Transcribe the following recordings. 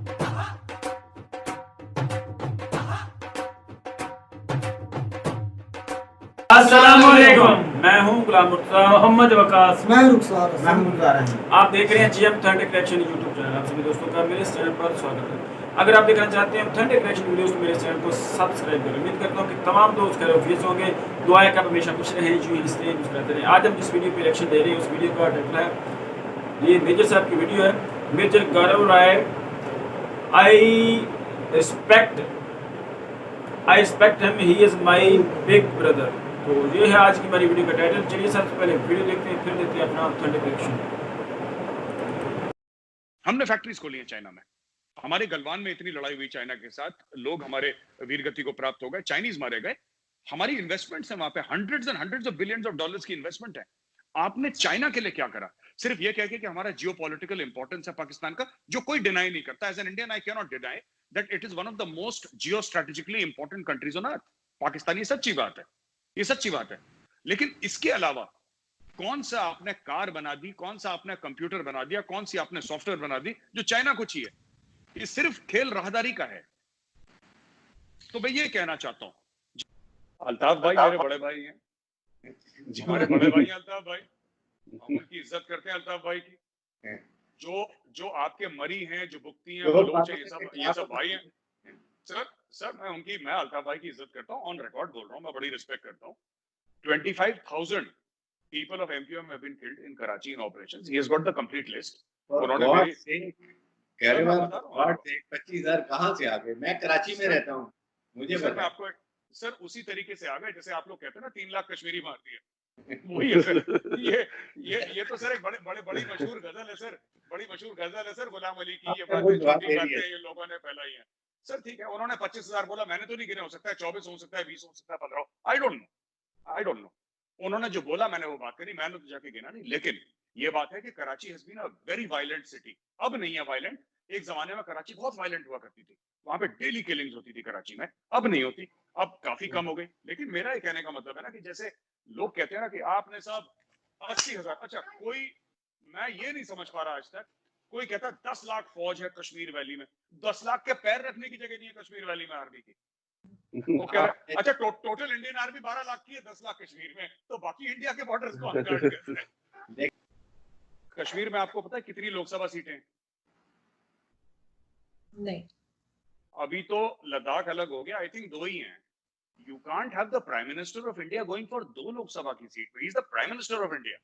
अस्सलामुअलैकुम, मैं हूं गुलाम मुर्तज़ा मोहम्मद वकास, मैं रुखसार आप देख रहे हैं GM authentic reaction YouTube channel. आप सभी दोस्तों का मेरे इस चैनल पर स्वागत है। अगर आप देखना चाहते हैं ऑथेंटिक रिएक्शन वीडियोस तो मेरे चैनल को सब्सक्राइब करें। उम्मीद करता हूं कि तमाम दोस्त खैरियत होंगे। दुआ है कि आप हमेशा खुश रहें, यूं ही हंसते मुस्कुराते रहें। आज हम जिस वीडियो पे रिएक्शन दे रहे हैं उस वीडियो का टाइटल है, ये मेजर साहब की वीडियो है, major Gaurav Rai. I respect him, he is my big brother. तो ये है आज की हमारी वीडियो का टाइटल। चलिए सबसे पहले वीडियो देखते हैं, फिर देते हैं अपना ऑथेंटिक रिएक्शन। हमने फैक्ट्रीज खोली हैं चाइना में। हमारे गलवान में इतनी लड़ाई हुई चाइना के साथ, लोग हमारे वीरगति को प्राप्त हो गए, चाइनीज मारे गए। हमारी इन्वेस्टमेंट्स हैं वहां पे, hundreds and hundreds of billions of dollars की इन्वेस्टमेंट है। आपने चाइना के लिए क्या करा? सिर्फ ये कह के कि हमारा जियोपॉलिटिकल इंपॉर्टेंस है पाकिस्तान का, जो कोई डिनाई नहीं करता। As an Indian I can not deny that it is one of the most geostrategically important countries on earth. Pakistan, ये सच्ची बात है, ये सच्ची बात है। लेकिन इसके अलावा कौन सा आपने कार बना दी, कौन सा आपने कंप्यूटर बना दिया, कौन सी आपने सॉफ्टवेयर बना दी जो चाइना को चाहिए? ये सिर्फ खेल राहदारी का है। तो मैं ये कहना चाहता हूं, अल्ताफ भाई मेरे बड़े भाई हैं, हमारे बड़े भाई हैं अल्ताफ भाई, हम उनकी इज्जत करते हैं अल्ताफ भाई की। जो जो आपके मरी हैं, जो बुकती हैं, बलोच हैं, ये सब भाई हैं। सर मैं अल्ताफ भाई की इज्जत करता हूँ, ऑन रिकॉर्ड बोल रहा हूँ, मैं बड़ी रिस्पेक्ट करता हूँ। 25,000 people of MQM have been killed in Karachi in operations. He has got the complete list. उन्होंने मेरी कह रहे हो 25,000 कहाँ से आ गए? मैं कराची में रहता हूँ, मुझे सर मैं आपको सर उसी तरीके से आ गए जैसे आप लोग कहते हैं ना 3 लाख कश्मीरी मार दिए, वही है सर। ये तो सर एक बड़ी मशहूर गजल है सर, बड़ी मशहूर गजल है सर गुलाम अली की। ये बातें ये लोगों ने फैलाई है सर। ठीक है, उन्होंने 25,000 बोला, मैंने तो नहीं गिने, हो सकता है 24 हो सकता है, 20 हो सकता है, 15, आई डोंट नो। उन्होंने जो बोला मैंने वो बात करी, मैंने तो जाके गिना नहीं। लेकिन ये बात है कि Karachi has been a very violent city. अब नहीं है वायलेंट, एक जमाने में कराची बहुत वायलेंट हुआ करती थी, वहां पे डेली किलिंग्स होती थी कराची में। अब नहीं होती, अब काफी कम हो गई। लेकिन मेरा ये कहने का मतलब है ना कि जैसे लोग कहते हैं ना कि आपने साहब 80,000, अच्छा कोई, मैं ये नहीं समझ पा रहा आज तक, कोई कहता है 10 लाख फौज है कश्मीर वैली में, 10 लाख के पैर रखने की जगह नहीं है कश्मीर वैली में आर्मी की। वो कह रहा अच्छा टोटल इंडियन आर्मी 12 लाख की है, 10 लाख कश्मीर में, तो बाकी इंडिया के बॉर्डर्स को हम गार्ड करते हैं। कश्मीर में आपको पता है कितनी लोकसभा सीटें हैं? नहीं, अभी तो लद्दाख अलग हो गया, आई थिंक 2 ही हैं। You can't have the prime minister of India going for 2 Lok Sabha की सीट पे। He is the prime minister of India.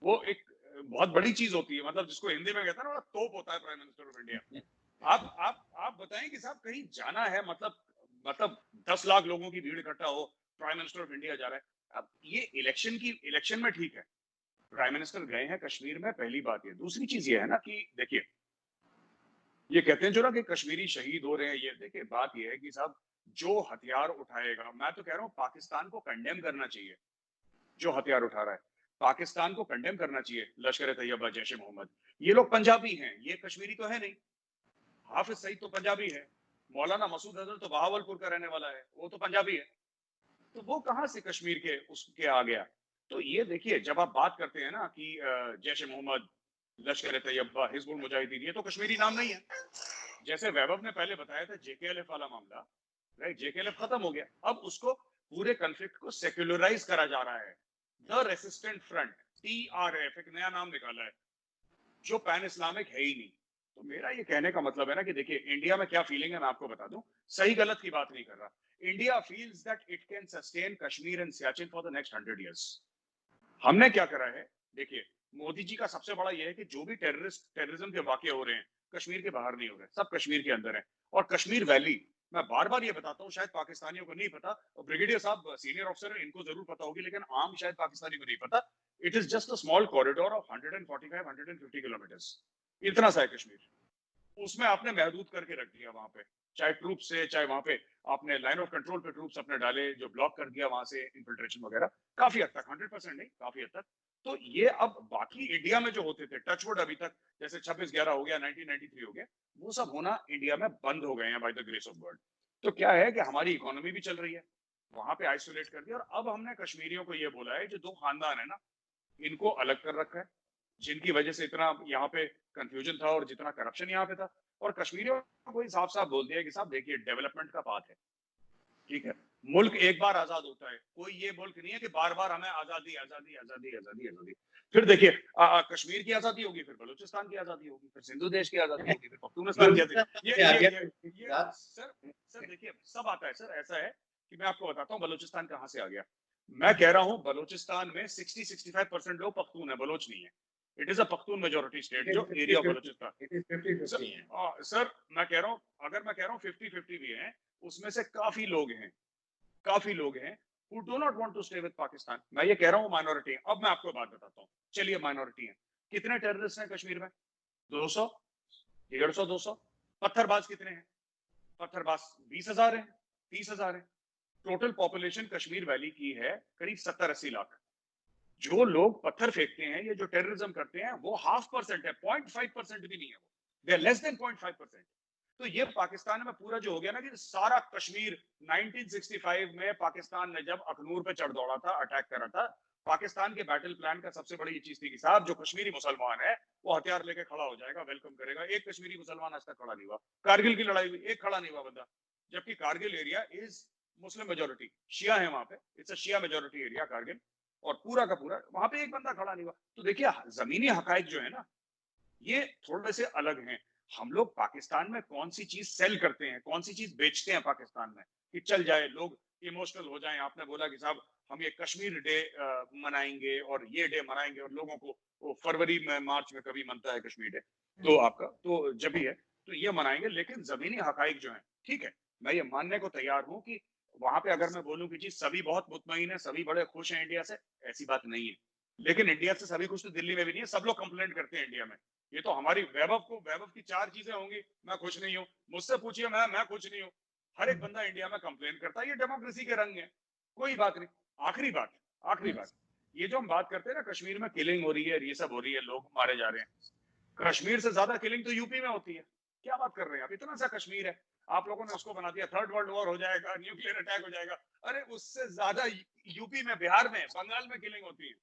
वो एक बहुत बड़ी चीज होती है, मतलब जिसको हिंदी में कहते हैं ना, तोप होता है प्राइम मिनिस्टर ऑफ इंडिया। आप बताएं कि साहब कहीं जाना है, मतलब 10 लाख लोगों की भीड़ इकट्ठा हो, प्राइम मिनिस्टर ऑफ इंडिया जा रहा है। अब ये इलेक्शन में ठीक है, प्राइम मिनिस्टर गए हैं कश्मीर में, पहली बात ये। दूसरी चीज ये है ना कि देखिए, ये कहते हैं जो ना कि कश्मीरी शहीद हो रहे हैं, ये देखिए बात ये है कि साहब जो हथियार उठाएगा, मैं तो कह रहा हूँ पाकिस्तान को कंडेम करना चाहिए। जो हथियार उठा रहा है पाकिस्तान को कंडेम करना चाहिए। लश्कर तैयबा, जैश ए मोहम्मद, ये लोग पंजाबी हैं, ये कश्मीरी तो है नहीं। हाफिज सईद तो पंजाबी है, मौलाना मसूद अजहर तो बहावलपुर का रहने वाला है, वो तो पंजाबी है। तो वो कहां से कश्मीर के उसके आ गया? तो ये देखिए, जब आप बात करते हैं ना कि जैश ए मोहम्मद, लश्कर तैयबा, हिजबुल मुजाहिदीन, ये तो कश्मीरी नाम नहीं है। जैसे वैभव ने पहले बताया था जेकेएलएफ वाला मामला, राइट, जेकेएलएफ खत्म हो गया, अब उसको पूरे कॉन्फ्लिक्ट को सेक्युलराइज करा जा रहा है। द रेसिस्टेंट फ्रंट, TRF, एक नया नाम निकाला है, जो पैन इस्लामिक है ही नहीं। तो मेरा ये कहने का मतलब है ना कि देखिए इंडिया में क्या फीलिंग है, मैं आपको बता दूं, सही गलत की बात नहीं कर रहा। India feels that it can sustain Kashmir and Siachen for the next 100 years. हमने क्या करा है? देखिए, मोदी जी का सबसे बड़ा यह है कि जो भी टेररिज्म के वाकये हो रहे हैं कश्मीर के बाहर नहीं हो रहे, सब कश्मीर के अंदर है। और कश्मीर वैली, मैं बार बार ये बताता हूँ, शायद पाकिस्तानियों को नहीं पता, और ब्रिगेडियर साहब सीनियर ऑफिसर है, इनको जरूर पता होगी, लेकिन आम शायद पाकिस्तानी को नहीं पता। It is just a small corridor of 145-150 kilometres, इतना सा है कश्मीर। उसमें आपने महदूद करके रख दिया वहां पे, चाहे ट्रूप से, चाहे वहां पे आपने लाइन ऑफ कंट्रोल पे ट्रूप्स अपने डाले, जो ब्लॉक कर दिया वहां से इन्फिल्ट्रेशन वगैरह, काफी हद तक, 100% नहीं, काफी हद तक। तो ये अब बाकी इंडिया में जो होते थे, टचवुड अभी तक, जैसे 26/11 हो गया, 1993 हो गया, वो सब होना इंडिया में बंद हो गए हैं by the grace of God. तो क्या है कि हमारी इकोनॉमी भी चल रही है, वहां पे आइसोलेट कर दिया, और अब हमने कश्मीरियों को ये बोला है, जो 2 खानदान है ना, इनको अलग कर रखा है, जिनकी वजह से इतना यहाँ पे कंफ्यूजन था और जितना करप्शन यहाँ पे था, और कश्मीरियों को ही साफ साफ बोल दिया कि साहब देखिए डेवलपमेंट का पाथ है, ठीक है, मुल्क एक बार आजाद होता है, कोई ये मुल्क नहीं है कि बार बार हमें आजादी आजादी आजादी आजादी आजादी। फिर देखिए कश्मीर की आजादी होगी, फिर बलूचिस्तान की आजादी होगी, फिर सिंधु देश की आजादी होगी, फिर पख्तूनिस्तान की आजादी। ये सर देखिए सब आता है सर। ऐसा है कि मैं आपको बताता हूँ बलूचिस्तान कहाँ से आ गया। मैं कह रहा हूँ बलूचिस्तान में 60-65% लोग पख्तून है, बलोच नहीं है। It is a Pashtun majority state जो एरिया ऑफ बलूचिस्तान। सर मैं कह रहा हूँ, अगर मैं कह रहा हूँ 50-50 भी है, उसमें से काफी लोग हैं who do not want to stay with Pakistan. मैं ये कह रहा हूँ माइनॉरिटी है। अब मैं आपको बात बताता हूँ, चलिए माइनॉरिटी है, कितने टेररिस्ट हैं कश्मीर में? 200, 150, 200। पत्थरबाज कितने हैं? पत्थरबाज 20,000 है, 30,000 है। टोटल पॉपुलेशन कश्मीर वैली की है करीब 70-80 लाख। जो लोग पत्थर फेंकते हैं, ये जो टेररिज्म करते हैं, वो 0.5% है, 0.5% भी नहीं है वो, दे आर लेस देन 0.5%। तो ये पाकिस्तान में पूरा जो हो गया ना कि सारा कश्मीर 1965 में पाकिस्तान ने जब अखनूर पे चढ़ दौड़ा था, अटैक करा था, पाकिस्तान के बैटल प्लान का सबसे बड़ी चीज थी कि साहब जो कश्मीरी मुसलमान है वो हथियार लेके खड़ा हो जाएगा, वेलकम करेगा। एक कश्मीरी मुसलमान आज तक खड़ा नहीं हुआ। कारगिल की लड़ाई हुई, एक खड़ा नहीं हुआ बंदा, जबकि Kargil area is Muslim majority, Shia है वहां पे, it's a Shia majority area Kargil, और पूरा का पूरा वहां पे एक बंदा खड़ा नहीं हुआ। तो देखिए जमीनी हकायक जो है ना, ये थोड़े से अलग हैं। हम लोग पाकिस्तान में कौन सी चीज सेल करते हैं, कौन सी चीज बेचते हैं पाकिस्तान में कि चल जाए, लोग इमोशनल हो जाएं। आपने बोला कि साहब हम ये कश्मीर डे मनाएंगे और ये डे मनाएंगे, और लोगों को वो फरवरी में मार्च में कभी मनता है कश्मीर डे, तो आपका तो जब भी है तो ये मनाएंगे। लेकिन जमीनी हकाइक जो है, ठीक है, मैं ये मानने को तैयार हूं कि वहां पे अगर मैं बोलूं कि जी सभी बहुत मुतमईन है, सभी बड़े खुश हैं इंडिया से, ऐसी बात नहीं है। लेकिन इंडिया से सभी खुश तो दिल्ली में भी नहीं है, सब लोग कंप्लेंट करते हैं इंडिया में। ये तो हमारी वैभव की 4 चीजें होंगी, मैं खुश नहीं हूँ, मुझसे पूछिए मैं खुश नहीं हूँ। हर एक बंदा इंडिया में कंप्लेन करता है, ये डेमोक्रेसी के रंग है, कोई बात नहीं। आखिरी बात, ये जो हम बात करते हैं ना कश्मीर में किलिंग हो रही है, ये सब हो रही है, लोग मारे जा रहे हैं, कश्मीर से ज्यादा किलिंग तो यूपी में होती है। क्या बात कर रहे हैं आप? इतना सा कश्मीर है, आप लोगों ने उसको बना दिया थर्ड वर्ल्ड वॉर हो जाएगा, न्यूक्लियर अटैक हो जाएगा। अरे उससे ज्यादा यूपी में, बिहार में, बंगाल में किलिंग होती है।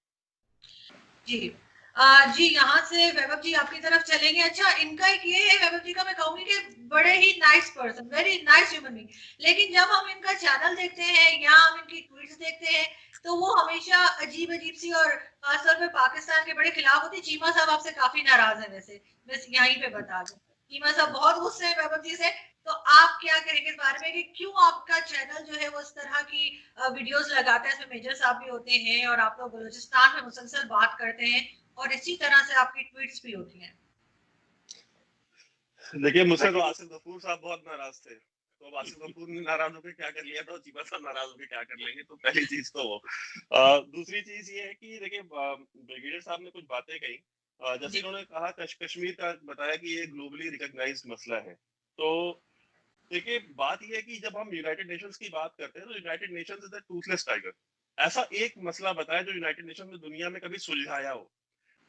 जी जी, यहाँ से वैभव जी आपकी तरफ चलेंगे। अच्छा, इनका एक ये है, वैभव जी का मैं कहूंगी कि बड़े ही nice person, very nice human being, लेकिन जब हम इनका चैनल देखते हैं या हम इनकी ट्वीट्स देखते हैं तो वो हमेशा अजीब अजीब सी और खासतौर पे पाकिस्तान के बड़े खिलाफ होती है। चीमा साहब आपसे काफी नाराज है, वैसे मैं यहीं पे बता दूं, चीमा साहब बहुत गुस्से हैं वैभव जी से। तो आप क्या कहेंगे इस बारे में कि क्यों आपका चैनल जो है वो इस तरह की वीडियोस लगाता है, इसमें मेजर साहब भी होते हैं और आप लोग बलूचिस्तान में मुसलसल बात करते हैं और इसी तरह से आपकी ट्वीट्स भी होती हैं? देखिए, मुझसे तो आसिफ गफूर साहब बहुत नाराज थे, तो अब आसिफ गफूर ने नाराज होकर क्या कर लिया था, चीमा साहब नाराज होकर क्या कर लेंगे। तो पहली चीज तो वो। दूसरी चीज ये है कि देखिए ब्रिगेडियर साहब ने कुछ बातें कही, जैसे इन्होंने कहा कश्मीर का बताया कि ये ग्लोबली रिकॉग्नाइज्ड मसला है। तो देखिए बात ये है कि जब हम यूनाइटेड नेशंस की बात करते हैं तो United Nations is the Toothless tiger. ऐसा एक मसला बताया जो यूनाइटेड नेशंस ने दुनिया में कभी सुलझाया हो,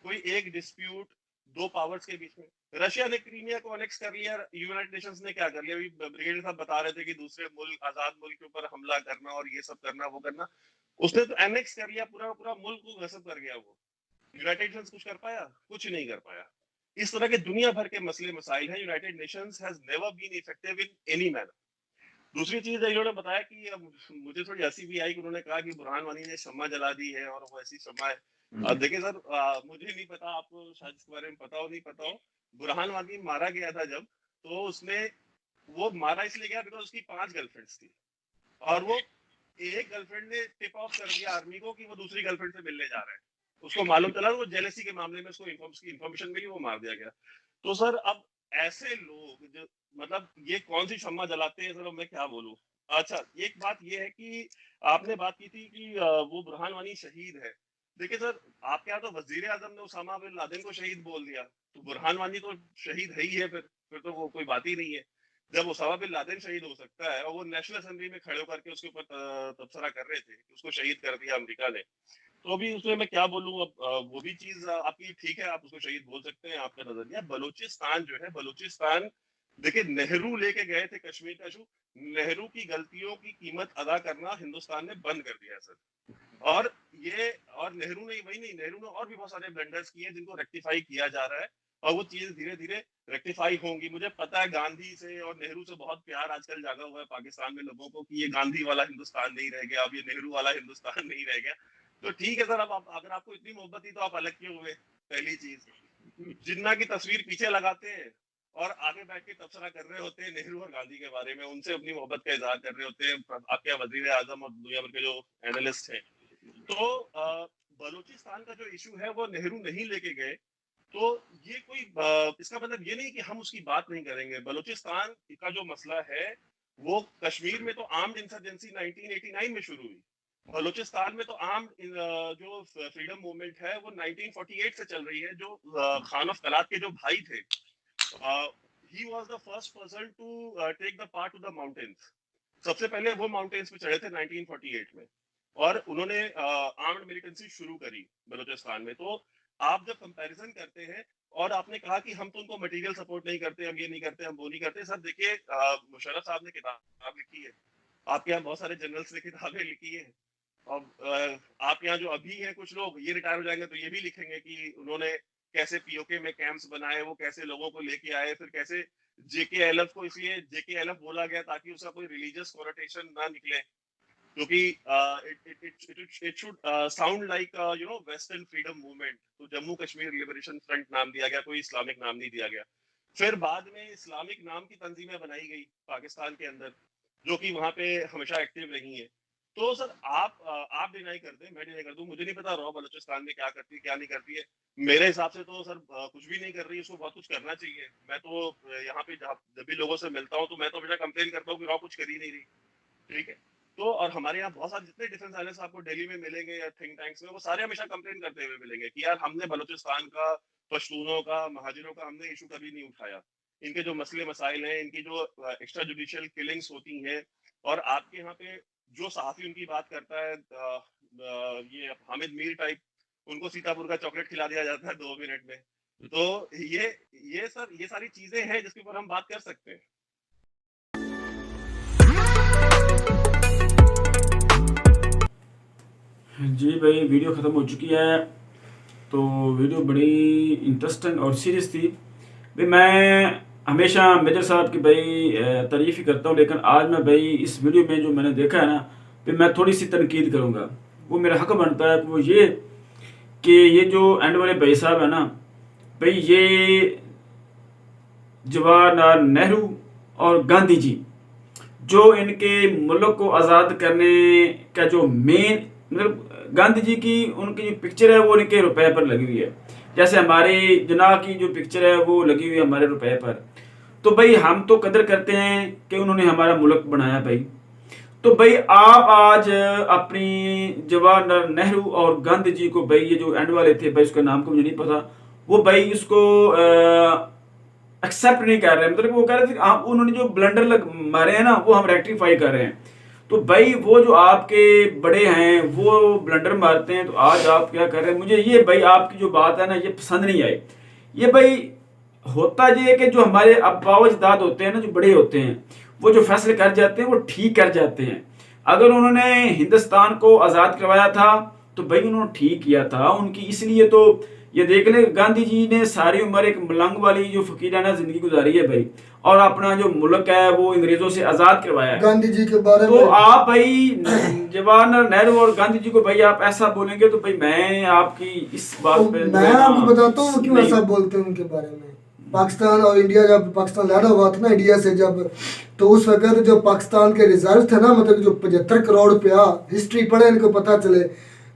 कोई एक डिस्प्यूट दो पावर्स के बीच में। रशिया ने क्रीमिया को अनेक्स कर लिया, यूनाइटेड नेशंस ने क्या कर लिया? अभी ब्रिगेडियर साहब बता रहे थे कि दूसरे मुल्क, आजाद मुल्क के ऊपर हमला करना और ये सब करना वो करना, उसने तो एनेक्स कर लिया, पूरा पूरा मुल्क को गसब कर गया। वो यूनाइटेड नेशंस कुछ कर पाया? कुछ नहीं कर पाया। इस तरह के दुनिया भर के मसले मसाइल हैं, United Nations has never been effective in any manner. दूसरी चीज इन्होंने बताया कि मुझे थोड़ी हंसी भी आई कि उन्होंने कहा कि बुरहान वानी ने शम्मा जला दी है और वो ऐसी शम्मा है। देखिए सर, मुझे नहीं पता, आपको शायद इसके बारे में पता हो नहीं पता हो, बुरहान वानी मारा गया था जब, तो उसने वो मारा इसलिए गया बिकॉज उसकी 5 गर्लफ्रेंड्स थी, और वो एक गर्लफ्रेंड ने टिप ऑफ कर दिया आर्मी को कि वो दूसरी गर्लफ्रेंड से मिलने जा रहे हैं। उसको मालूम चला, वो जेलसी के मामले में उसको इन्फॉर्मेशन मिली, वो मार दिया गया। तो सर अब ऐसे लोग जो, मतलब ये कौन सी शम्मा जलाते हैं सर, मैं क्या बोलूं। अच्छा, एक बात ये है कि आपने बात की थी कि वो बुरहान वानी शहीद है। देखिए सर, आपके यहाँ तो वजीर आजम ने उसामा बिन लादेन को शहीद बोल दिया, तो बुरहान वानी तो शहीद है ही है, फिर तो वो कोई बात ही नहीं है। जब उसामा बिन लादेन शहीद हो सकता है, और वो नेशनल असेंबली में खड़े होकर के उसके ऊपर तबसरा कर रहे थे कि उसको शहीद कर दिया अमेरिका ने, तो अभी उसमें मैं क्या बोलूं। अब वो भी चीज आपकी ठीक है, आप उसको शहीद बोल सकते हैं, आपका नजरिया। बलूचिस्तान जो है, बलूचिस्तान देखिए नेहरू लेके गए थे कश्मीर का इशू, नेहरू की गलतियों की कीमत अदा करना हिंदुस्तान ने बंद कर दिया सर। और नेहरू ने वही नहीं, नेहरू ने और भी बहुत सारे ब्लंडर्स किए जिनको रेक्टिफाई किया जा रहा है, और वो चीजें धीरे धीरे रेक्टिफाई होंगी। मुझे पता है गांधी से और नेहरू से बहुत प्यार आजकल जागा हुआ है पाकिस्तान में लोगों को कि ये गांधी वाला हिंदुस्तान नहीं रह गया, अब ये नेहरू वाला हिंदुस्तान नहीं रह गया। तो ठीक है सर, अब अगर आपको इतनी मोहब्बत थी तो आप अलग क्यों हुए? पहली चीज, जिन्ना की तस्वीर पीछे लगाते हैं और आगे बैठ के तबसरा कर रहे होते हैं नेहरू और गांधी के बारे में, उनसे अपनी मोहब्बत का इजहार कर रहे होते हैं आपके वजीर आजम और दुनिया भर के जो एनालिस्ट हैं। तो बलूचिस्तान का जो इशू है वो नेहरू नहीं लेके गए, तो ये कोई इसका मतलब ये नहीं कि हम उसकी बात नहीं करेंगे। बलूचिस्तान का जो मसला है वो कश्मीर में तो आर्म्ड इंसर्जेंसी 1989 में शुरू हुई, बलूचिस्तान में तो आर्म्ड जो फ्रीडम मूवमेंट है वो 1948 से चल रही है। जो खान ऑफ कलात के जो भाई थे, he was the first person to take the path to the mountains। सबसे पहले वो माउंटेन्स पे चढ़े थे 1948 में, और उन्होंने आर्म्ड मिलिटेंसी शुरू करी बलूचिस्तान में। तो आप जब कंपैरिजन करते हैं, और आपने कहा कि हम तो उनको मटेरियल सपोर्ट नहीं करते, हम ये नहीं करते, हम वो नहीं करते। सर देखिए, मुशर्रफ साहब ने किताब लिखी है, आपके यहाँ बहुत सारे जनरल्स ने किताबें लिखी है, और आप यहाँ जो अभी हैं कुछ लोग, ये रिटायर हो जाएंगे तो ये भी लिखेंगे कि उन्होंने कैसे पीओके में कैंप्स बनाए, वो कैसे लोगों को लेके आए, फिर कैसे जेकेएलएफ को इसलिए जेकेएलएफ बोला गया ताकि उसका कोई रिलीजियस कोनोटेशन ना निकले, क्योंकि it should sound like you know western freedom movement. तो जम्मू कश्मीर लिबरेशन फ्रंट नाम दिया गया, कोई इस्लामिक नाम नहीं दिया गया। फिर बाद में इस्लामिक नाम की तंजीमें बनाई गई पाकिस्तान के अंदर, जो कि वहां पे हमेशा एक्टिव रही है। तो सर आप डिनाई कर दें, मैं डिनाई कर दूं, मुझे नहीं पता रॉ बलूचिस्तान में क्या करती है क्या नहीं करती है। मेरे हिसाब से तो सर कुछ भी नहीं कर रही है, उसको बहुत कुछ करना चाहिए। मैं तो यहाँ पे जब भी लोगों से मिलता हूँ तो मैं तो हमेशा कंप्लेन करता हूँ कि रॉ कुछ कर ही नहीं रही, ठीक है। तो और हमारे यहाँ बहुत सारे जितने डिफेंस एनालिस्ट आपको दिल्ली में मिलेंगे या थिंक टैंक्स में, वो सारे हमेशा कंप्लेन करते हुए मिलेंगे कि यार हमने बलूचिस्तान का, पश्तूनों का, महाजिरों का हमने इशू कभी नहीं उठाया। इनके जो मसले मसाइल हैं, इनकी जो एक्स्ट्रा जुडिशियल किलिंग्स होती हैं, और आपके यहाँ पे जो सहाफी उनकी बात करता है, ये हामिद मीर टाइप, उनको सीतापुर का चॉकलेट खिला दिया जाता है 2 मिनट में। तो ये सर ये सारी चीजें हैं जिसके ऊपर हम बात कर सकते हैं। जी भाई, वीडियो ख़त्म हो चुकी है। तो वीडियो बड़ी इंटरेस्टिंग और सीरियस थी भाई। मैं हमेशा मेजर साहब की भाई तारीफ़ ही करता हूँ, लेकिन आज मैं भाई इस वीडियो में जो मैंने देखा है ना भाई, मैं थोड़ी सी तनकीद करूँगा। वो मेरा हक बनता है। वो ये कि ये जो एंड वाले भाई साहब है ना भाई, ये जवाहरलाल नेहरू और गांधी जी, जो इनके मुल्क को आज़ाद करने का जो मेन, मतलब गांधी जी की उनकी जो पिक्चर है वो इनके रुपए पर लगी हुई है, जैसे हमारे जना की जो पिक्चर है वो लगी हुई है हमारे रुपए पर। तो भाई हम तो कदर करते हैं कि उन्होंने हमारा मुल्क बनाया भाई। तो भाई आप आज अपनी जवाहरलाल नेहरू और गांधी जी को भाई, ये जो एंड वाले थे भाई, उसका नाम को मुझे नहीं पता, वो भाई इसको एक्सेप्ट नहीं कर रहे। मतलब वो कह रहे थे आप, उन्होंने जो ब्लंडर मारे हैं ना वो हम रेक्टिफाई कर रहे हैं। तो भाई वो जो आपके बड़े हैं वो ब्लंडर मारते हैं, तो आज आप क्या कर रहे हैं? मुझे ये भाई आपकी जो बात है ना ये पसंद नहीं आई। ये भाई होता ये है कि जो हमारे अब्बा अजदाद होते हैं ना, जो बड़े होते हैं, वो जो फैसले कर जाते हैं वो ठीक कर जाते हैं। अगर उन्होंने हिंदुस्तान को आज़ाद करवाया था तो भाई उन्होंने ठीक किया था उनकी, इसलिए तो ये देख ले गांधी जी ने सारी उम्र एक मलंग वाली जो फकीराना जिंदगी गुजारी है भाई, और अपना जो मुल्क है वो अंग्रेजों से आजाद करवाया है। गांधी जी के बारे तो में आप भाई जवाहरलाल नेहरू और गांधी जी को भाई आप ऐसा बोलेंगे तो भाई मैं आपकी इस बात पे मैं आपको बताता हूँ क्यों ऐसा बोलते हैं उनके बारे में। पाकिस्तान और इंडिया, जब पाकिस्तान लड़ा हुआ था ना इंडिया से जब, तो उस वक्त जो पाकिस्तान के रिजर्व थे ना, मतलब जो 75 करोड़ रुपया, हिस्ट्री पढ़े इनको पता चले,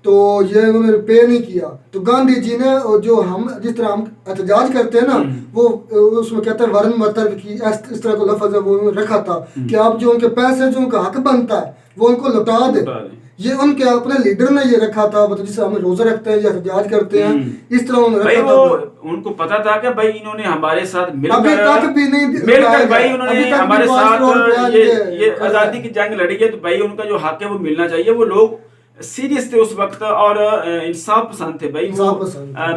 तो ये उन्होंने पे नहीं किया। तो गांधी जी ने जो हम जिस तरह हम एहतजाज करते हैं ना, वो उसमें कहते हैं वर्ण मतर्क की इस तरह को लफ्ज है वो रखा था कि आप जो उनके पैसे जो उनका हक बनता है वो उनको लौटा दे। ये उनके अपने लीडर ने ये रखा था, मतलब जिसे हम रोजा रखते हैं या एहतजाज करते हैं, इस तरह उन्होंने रखा था। उनको पता था कि भाई इन्होंने हमारे साथ अभी तक भी नहीं मिलकर भाई उन्होंने हमारे साथ ये आज़ादी की जंग लड़ी है, तो भाई उनका जो हक है वो मिलना चाहिए। वो लोग सीरियस थे उस वक्त और इंसाफ पसंद थे भाई, वो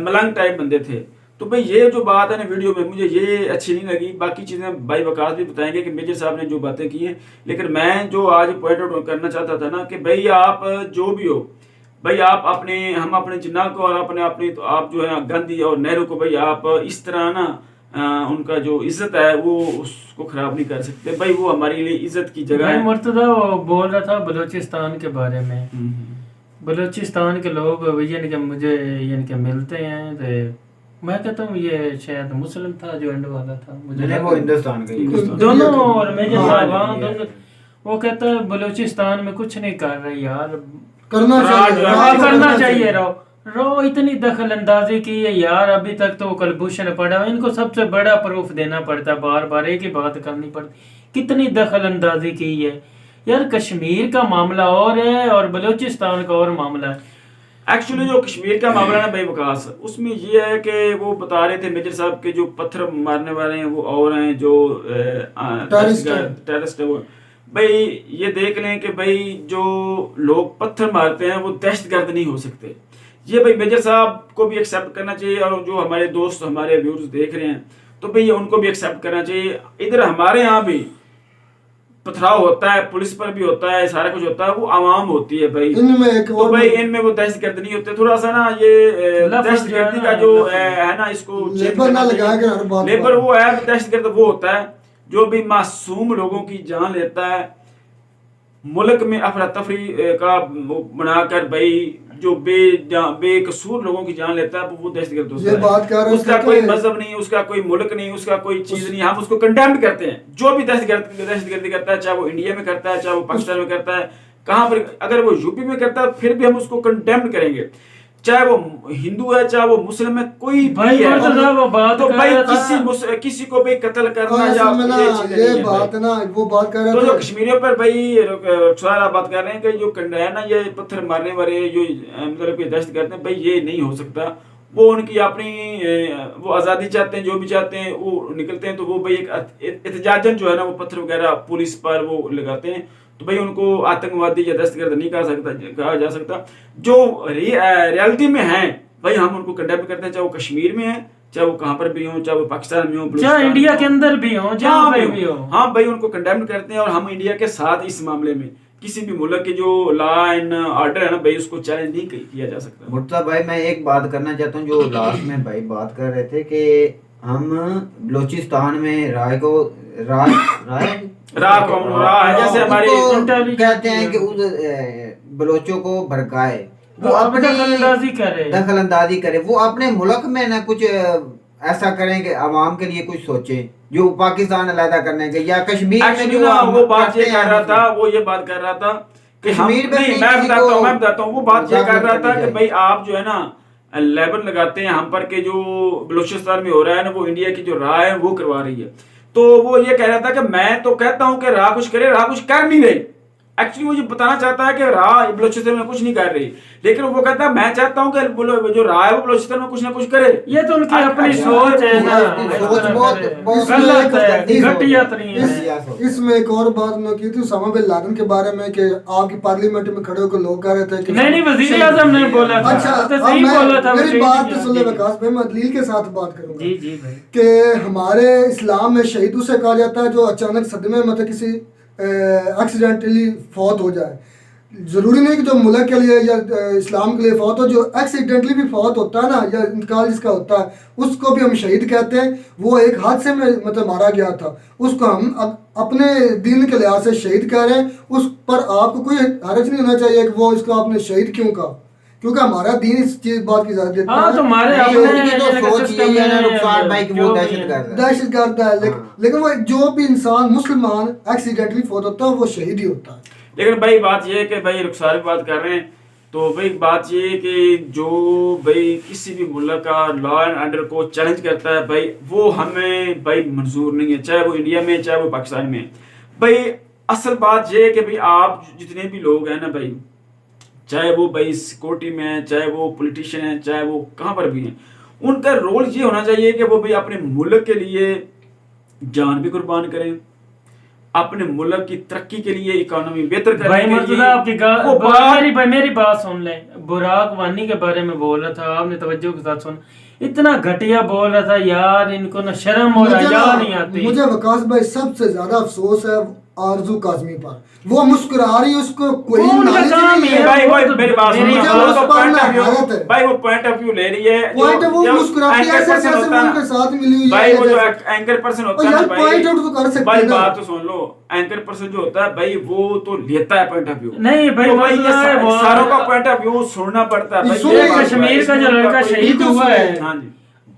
मलंग टाइप बंदे थे। तो भाई ये जो बात है ना वीडियो में मुझे ये अच्छी नहीं लगी। बाकी चीज़ें भाई वकास भी बताएंगे कि मेजर साहब ने जो बातें की हैं, लेकिन मैं जो आज पॉइंट आउट करना चाहता था ना कि भाई आप जो भी हो भाई आप अपने हम अपने जिन्ना को और अपने अपनी तो आप जो है गांधी और नेहरू को भाई आप इस तरह ना उनका जो इज्जत है वो उसको खराब नहीं कर सकते भाई, वो हमारे लिए इज्जत की जगह भाई है। मुर्तजा वो बोल रहा था बलूचिस्तान के बारे में। हम्म। बलूचिस्तान के लोग यानी कि मुझे यानी कि मिलते हैं तो मैं कहता हूँ ये शायद मुस्लिम था जो एंड वाला था, मुझे नहीं, वो हिंदुस्तान का ही है। दोनों और मेजर हाँ, साहब हाँ, दोनों। वो कहता है बलूचिस्तान में कुछ नहीं कर रहे यार, करना चाहिए, हाँ, करना चाहिए। रो इतनी दखल अंदाजी की है यार, अभी तक तो कलभूषण पड़ा, इनको सबसे बड़ा प्रूफ देना पड़ता, बार बार एक ही बात करनी पड़ती, कितनी दखल अंदाजी की है यार। कश्मीर का मामला और है और बलूचिस्तान का और मामला है। एक्चुअली जो कश्मीर का मामला है ना भाई विकास, उसमें ये है कि वो बता रहे थे मेजर साहब के जो पत्थर मारने वाले हैं वो और हैं जो टेररिस्ट है वो। भाई ये देख लें कि भाई जो लोग पत्थर मारते हैं वो दहशतगर्द नहीं हो सकते। ये भाई मेजर साहब को भी एक्सेप्ट करना चाहिए, और जो हमारे दोस्त हमारे व्यूअर्स देख रहे हैं तो भाई उनको भी एक्सेप्ट करना चाहिए। इधर हमारे यहाँ भी पथराव होता है, पुलिस पर भी होता है, सारा कुछ होता है, वो आवाम होती है भाई। इनमें एक तो और भाई इनमें वो दहशतगर्द नहीं होते। थोड़ा सा ना ये दहशतगर्दी का जो है ना इसको लेबर ना लगा के हर बात लेबर वो है, दहशतगर्द वो होता है जो भी मासूम लोगों की जान लेता है, मुल्क में अफरा तफरी का बनाकर भाई जो बेकसूर लोगों की जान लेता है वो दहशतगर्द होता ये है। बात कर रहे उसका थे कोई कि- मजहब नहीं, उसका कोई मुल्क नहीं, उसका कोई चीज नहीं, हम उसको कंडेम करते हैं। जो भी दहशतगर्दी करता है, चाहे वो इंडिया में करता है, चाहे वो पाकिस्तान में करता है, कहाँ पर, अगर वो यूपी में करता है फिर भी हम उसको कंडेम करेंगे, चाहे वो हिंदू है चाहे वो मुस्लिम है, कोई भाई भी है। मुर्तजा वो बात तो कर भाई रहा था। किसी को भी कत्ल करना और या असल में ना ये चीजें नहीं ये है बात भाई। ना वो बात कर तो रहे जो थे कश्मीरियों पर भाई रुखसार आप बात कर रहे हैं कि जो है ना ये पत्थर मारने वाले जो मतलब कि दहशतगर्द हैं, भाई ये नहीं हो सकता। वो उनकी अपनी वो आज़ादी चाहते हैं, जो भी चाहते हैं वो निकलते हैं, तो वो भाई एक एहतजाजन जो है ना वो पत्थर वगैरह पुलिस पर वो लगाते हैं, तो भाई उनको आतंकवादी या दहशतगर्द नहीं कहा जा सकता। जो रियलिटी में है भाई हम उनको कंडेम करते हैं, चाहे वो कश्मीर में है, चाहे वो कहाँ पर भी हो, चाहे वो पाकिस्तान में हो, चाहे इंडिया के अंदर भी हो, जहाँ पे भी हो। हाँ भाई उनको कंडेम करते हैं, और हम इंडिया के साथ इस मामले में किसी भी मुल्क के जो लॉ एंड ऑर्डर है ना भाई उसको चैलेंज नहीं किया जा सकता। मुर्तजा भाई मैं एक बात करना चाहता हूँ, जो लास्ट में भाई बात कर रहे थे कि हम बलूचिस्तान में राय है जैसे हमारी उसको कहते हैं कि उस बलोचों को भड़काए, वो अपनी दखल अंदाजी करे, वो अपने मुल्क में ना कुछ ऐसा करें कि आवाम के लिए कुछ सोचें, जो पाकिस्तान अलहदा करने के या कश्मीर में जो वो बात ये कर रहा था, वो ये बात कर रहा था कि कश्मीर में नहीं, मैं बताता हूँ वो बात ये कर रहा था कि भाई आप जो है ना लेबल लगाते हैं हम पर के जो बलूचिस्तान में हो रहा है ना वो इंडिया की जो राह है वो करवा रही है। तो वो ये कह रहा था कि मैं तो कहता हूँ कि राह कुछ करे, राह कुछ कर नहीं रही। एक्चुअली वो ये बताना चाहता है कि राह बलूचिस्तान में कुछ नहीं कर रही, लेकिन वो कहता है मैं चाहता हूँ कि जो राह है वो बलूचिस्तान में कुछ ना कुछ करे। ये तो उनकी अपनी सोच है ना, सोच बहुत गलत है, घटिया तरीन है। इसमें एक और बात उन्होंने की थी उसामा बिन लादेन के बारे में कि आपकी पार्लियामेंट में खड़े होकर लोग कह रहे थे कि नहीं वजीर आजम ने बोला था। अच्छा तो अब सही बोला था, मेरी बात तो सुन ले जी, विकास भाई, मैं दलील के साथ बात करूंगा जी जी भाई। कि हमारे इस्लाम में शहीद उसे कहा जाता है जो अचानक सदमे में मतलब किसी एक्सीडेंटली फौत हो जाए। ज़रूरी नहीं कि जो मुल्क के लिए या इस्लाम के लिए फौत हो, जो एक्सीडेंटली भी फौत होता है ना या इंतकाल जिसका होता है उसको भी हम शहीद कहते हैं। वो एक हादसे में मतलब मारा गया था, उसको हम अपने दीन के लिहाज से शहीद कह रहे हैं। उस पर आपको कोई हर्ज नहीं होना चाहिए कि वो इसको आपने शहीद क्यों कहा, क्योंकि हमारा दीन इस चीज बात की इजाजत देता है। तुम्हारे दहशतगर्द है, लेकिन वो जो भी इंसान मुसलमान एक्सीडेंटली फौत होता है वो शहीद ही होता है। लेकिन भाई बात ये है कि भाई रुखसार भी बात कर रहे हैं, तो भाई बात ये है कि जो भाई किसी भी मुल्क का लॉ एंड ऑर्डर को चैलेंज करता है भाई वो हमें भाई मंजूर नहीं है, चाहे वो इंडिया में चाहे वो पाकिस्तान में। भाई असल बात ये है कि भाई आप जितने भी लोग हैं ना भाई, चाहे वो भाई सिक्योरिटी में है, चाहे वो पॉलिटिशियन है, चाहे वो कहाँ पर भी हैं, उनका रोल ये होना चाहिए कि वो भाई अपने मुल्क के लिए जान भी कुर्बान करें, अपने मुल्क की तरक्की के लिए, इकोनॉमी बेहतर करने भाई के मतलब लिए। आपकी मेरी बात सुन ले। बुराक वानी के बारे में बोल रहा था, आपने तवज्जो के साथ सुन, इतना घटिया बोल रहा था यार, इनको ना शर्म हो रहा यार नहीं आती। मुझे विकास भाई सबसे ज्यादा अफसोस है आरजू काजमी पर, वो मुस्कुरा रही है, उसको कोई वो उनका knowledge काम नहीं है। है। भाई वो मेरी बात सुनो, मेरी वो बात तो पर point ना of view- हैरत है। भाई वो पॉइंट ऑफ व्यू ले रही है, पॉइंट वो जो मुस्कुराती है anchor ऐसे person जैसे होता वो है ना, उनके साथ मिली हुई भाई है वो जो जैसे। एंकर पर्सन होता और है ना यार भाई, पॉइंट आउट तो कर सकते भाई हैं ना। बात तो सुन लो, एंकर पर्सन जो होता है भाई वो तो लेता है पॉइंट ऑफ व्यू। नहीं भाई, तो भाई ये मतलब है वो- सारों का पॉइंट ऑफ व्यू सुनना पड़ता है भाई। सुनिए, ये बात है, कश्मीर का जो इसमें लड़का कोई- शहीद हुआ है, हाँ जी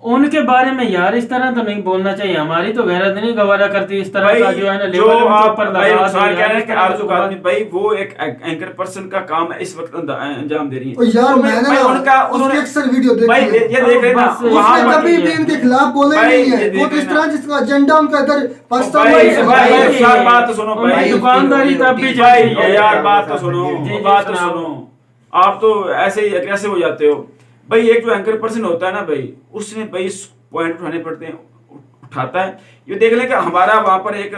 उनके बारे में यार इस तरह तो नहीं बोलना चाहिए। हमारी तो गैरत नहीं गवारा करती इस तरह भाई का जो है ना जो लेवल उनके आप ऊपर भाई लगा नुकसान दो कह यार, रहे हैं इस कि तरह आरजू की काजमी बात- भाई वो एक एंकर पर्सन का काम है इस वक्त अंजाम दे रही है। और यार तो मैंने भाई ना उनका उसकी उन्होंने अक्सर वीडियो देखी भाई है। ये देख रहे ना बस वहाँ उसने पर- कभी भी इनके खिलाफ बोले भाई, नहीं ये है। देख वो रहे किस ना। तरह जिसका एजेंडा उनका इधर पाकिस्तान भाई में भाई है। भाई यार बात तो सुनो उनकी भाई, दुकानदारी तब भी भाई चल रही है। यार बात तो सुनो, जी, जी, बात तो सुनाओ। सुनो, आप तो ऐसे ही अग्रेसिव हो जाते हो भाई। एक जो एंकर पर्सन होता है ना भाई, उसने भाई पॉइंट उठाने पड़ते हैं, उठाता है। ये देख लें कि हमारा वहां पर एक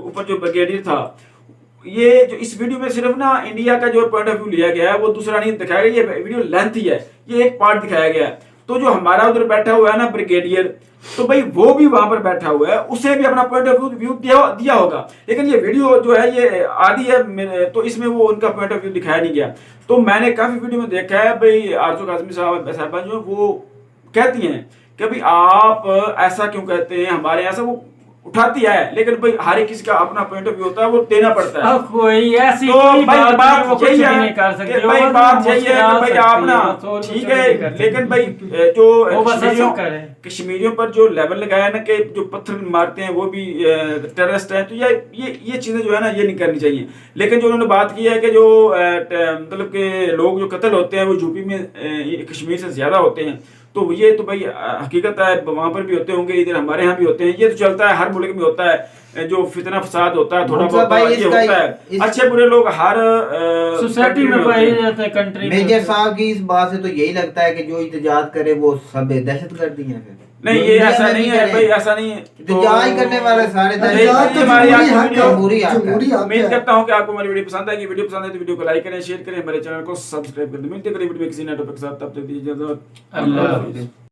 ऊपर जो ब्रिगेडियर था, ये जो इस वीडियो में सिर्फ ना इंडिया का जो पॉइंट ऑफ व्यू लिया गया है वो दूसरा नहीं दिखाया गया, ये वीडियो लेंथ ही है, ये एक पार्ट दिखाया गया है। तो जो हमारा उधर बैठा हुआ है ना ब्रिगेडियर, तो भाई वो भी वहां पर बैठा हुआ है, उसे भी अपना पॉइंट ऑफ व्यू दिया होगा, लेकिन ये वीडियो जो है ये आधी है तो इसमें वो उनका पॉइंट ऑफ व्यू दिखाया नहीं गया। तो मैंने काफी वीडियो में देखा है भाई, आरजू काजमी साहबा जो वो कहती हैं कि भाई आप ऐसा क्यों कहते हैं, हमारे यहाँ से वो उठाती है, लेकिन भाई हर एक किसी का अपना पॉइंट ऑफ व्यू होता है, वो देना पड़ता है। अब कोई ऐसी तो कोई भाई बात बात नहीं, वो कुछ यही भी है नहीं कर कि सकते। भाई वो बात तो यही है कि भाई मुस्कुरा आप ना सकती है, वो ठीक कुछ भी है, नहीं कर लेकिन सकती। भाई जो वो बस ऐसा कश्मीरियों करे। कश्मीरियों पर जो लेवल लगाया ना कि जो पत्थर मारते हैं वो भी टेररिस्ट हैं, तो ये चीजें जो है ना ये नहीं करनी चाहिए। लेकिन जो उन्होंने बात की है कि जो मतलब के लोग जो कत्ल होते हैं वो यूपी में कश्मीर से ज्यादा होते हैं, तो ये तो भाई हकीकत है, वहां पर भी होते होंगे, इधर हमारे यहाँ भी होते हैं, ये तो चलता है, हर मुल्क में होता है। जो फितना फसाद होता है थोड़ा मतलब बहुत भाई ये होता है, अच्छे बुरे लोग हर सोसाइटी country में होते पाए हैं। जाते हैं, कंट्री में मेजर होते हैं। साहब की इस बात से तो यही लगता है कि जो इhtजाज करे वो सब दहशतगर्दी हैं। फिर नहीं जो ये इंडिया ऐसा में नहीं भी है करें, भाई, ऐसा नहीं है। इhtजाज करने वाले सारे इhtजाज तो हमारी जमहूरी आज हक वीडियो- है, जमहूरी हक है। जमहूरी हक उम्मीद है। करता हूँ कि आपको हमारी वीडियो पसंद आएगी। वीडियो पसंद है तो वीडियो को लाइक करें, शेयर करें, हमारे चैनल को सब्सक्राइब कर दें। मिलते हैं अगली वीडियो में किसी नए टॉपिक के साथ, तब तक दीजिए इजाजत। अल्लाह हाफिज़।